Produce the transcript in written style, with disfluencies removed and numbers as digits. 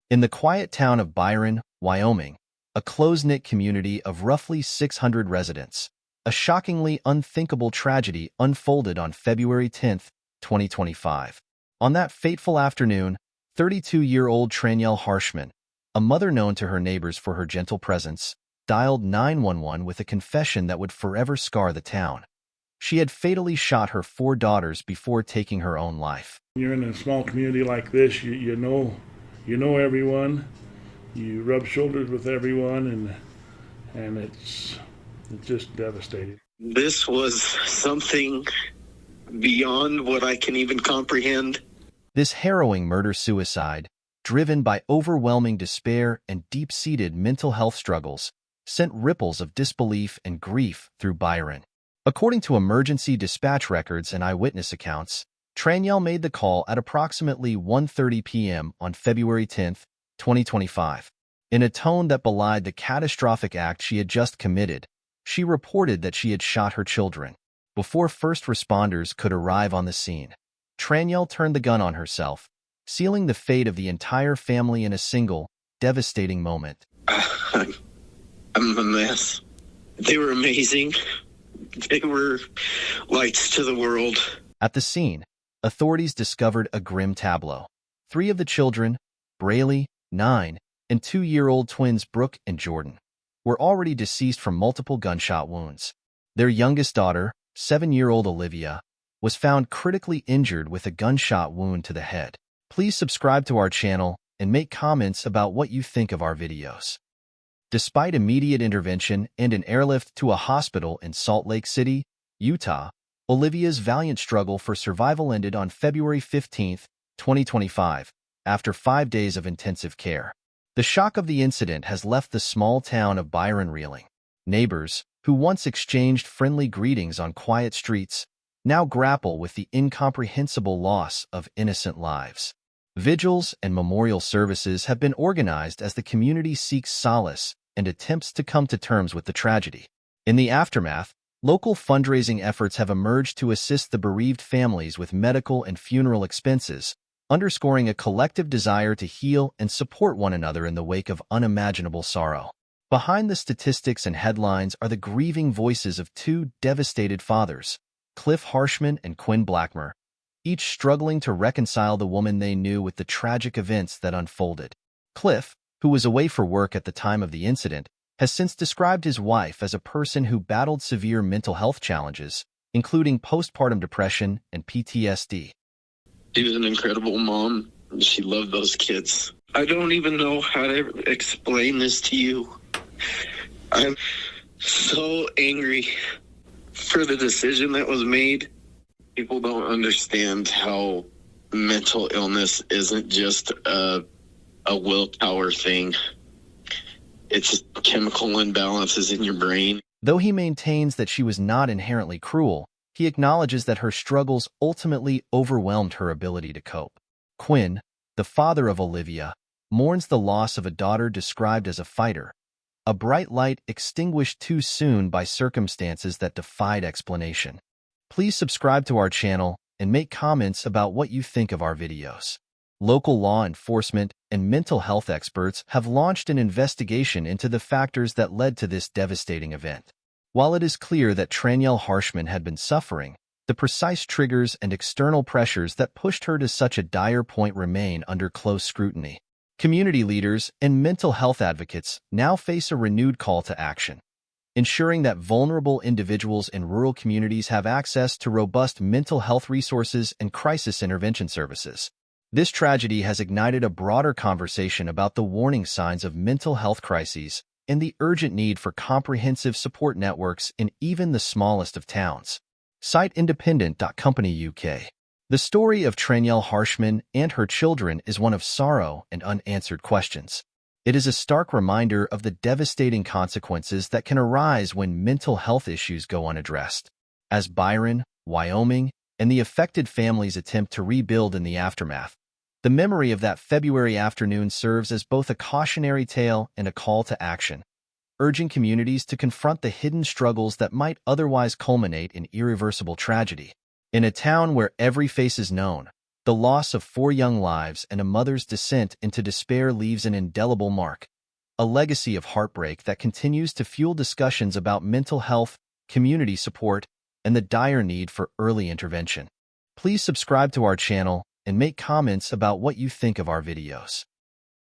In the quiet town of Byron, Wyoming, a close-knit community of roughly 600 residents, a shockingly unthinkable tragedy unfolded on February 10, 2025. On that fateful afternoon, 32-year-old Tranyelle Harshman, a mother known to her neighbors for her gentle presence, dialed 911 with a confession that would forever scar the town. She had fatally shot her 4 daughters before taking her own life. You're in a small community like this, you know everyone, you rub shoulders with everyone, and it's just devastating. This was something beyond what I can even comprehend. This harrowing murder-suicide, driven by overwhelming despair and deep-seated mental health struggles, sent ripples of disbelief and grief through Byron. According to emergency dispatch records and eyewitness accounts, Tranyelle made the call at approximately 1:30 p.m. on February 10, 2025. In a tone that belied the catastrophic act she had just committed, she reported that she had shot her children. Before first responders could arrive on the scene, Tranyelle turned the gun on herself, sealing the fate of the entire family in a single, devastating moment. I'm a mess. They were amazing. They were lights to the world. At the scene, authorities discovered a grim tableau. 3 of the children, Braylee, 9, and 2-year-old twins Brooke and Jordan, were already deceased from multiple gunshot wounds. Their youngest daughter, 7-year-old Olivia, was found critically injured with a gunshot wound to the head. Please subscribe to our channel and make comments about what you think of our videos. Despite immediate intervention and an airlift to a hospital in Salt Lake City, Utah, Olivia's valiant struggle for survival ended on February 15, 2025, after 5 days of intensive care. The shock of the incident has left the small town of Byron reeling. Neighbors, who once exchanged friendly greetings on quiet streets, now grapple with the incomprehensible loss of innocent lives. Vigils and memorial services have been organized as the community seeks solace and attempts to come to terms with the tragedy. In the aftermath, local fundraising efforts have emerged to assist the bereaved families with medical and funeral expenses, underscoring a collective desire to heal and support one another in the wake of unimaginable sorrow. Behind the statistics and headlines are the grieving voices of 2 devastated fathers, Cliff Harshman and Quinn Blackmer, each struggling to reconcile the woman they knew with the tragic events that unfolded. Cliff, who was away for work at the time of the incident, has since described his wife as a person who battled severe mental health challenges, including postpartum depression and PTSD. She was an incredible mom. She loved those kids. I don't even know how to explain this to you. I'm so angry for the decision that was made. People don't understand how mental illness isn't just a willpower thing. It's chemical imbalances in your brain. Though he maintains that she was not inherently cruel, he acknowledges that her struggles ultimately overwhelmed her ability to cope. Quinn, the father of Olivia, mourns the loss of a daughter described as a fighter, a bright light extinguished too soon by circumstances that defied explanation. Please subscribe to our channel and make comments about what you think of our videos. Local law enforcement and mental health experts have launched an investigation into the factors that led to this devastating event. While it is clear that Tranyelle Harshman had been suffering, the precise triggers and external pressures that pushed her to such a dire point remain under close scrutiny. Community leaders and mental health advocates now face a renewed call to action, ensuring that vulnerable individuals in rural communities have access to robust mental health resources and crisis intervention services. This tragedy has ignited a broader conversation about the warning signs of mental health crises and the urgent need for comprehensive support networks in even the smallest of towns. Cite Independent.company UK. The story of Tranyelle Harshman and her children is one of sorrow and unanswered questions. It is a stark reminder of the devastating consequences that can arise when mental health issues go unaddressed. As Byron, Wyoming, and the affected families attempt to rebuild in the aftermath, the memory of that February afternoon serves as both a cautionary tale and a call to action, urging communities to confront the hidden struggles that might otherwise culminate in irreversible tragedy. In a town where every face is known, The loss of 4 young lives and a mother's descent into despair leaves an indelible mark, a legacy of heartbreak that continues to fuel discussions about mental health, community support, and the dire need for early intervention. Please subscribe to our channel and make comments about what you think of our videos.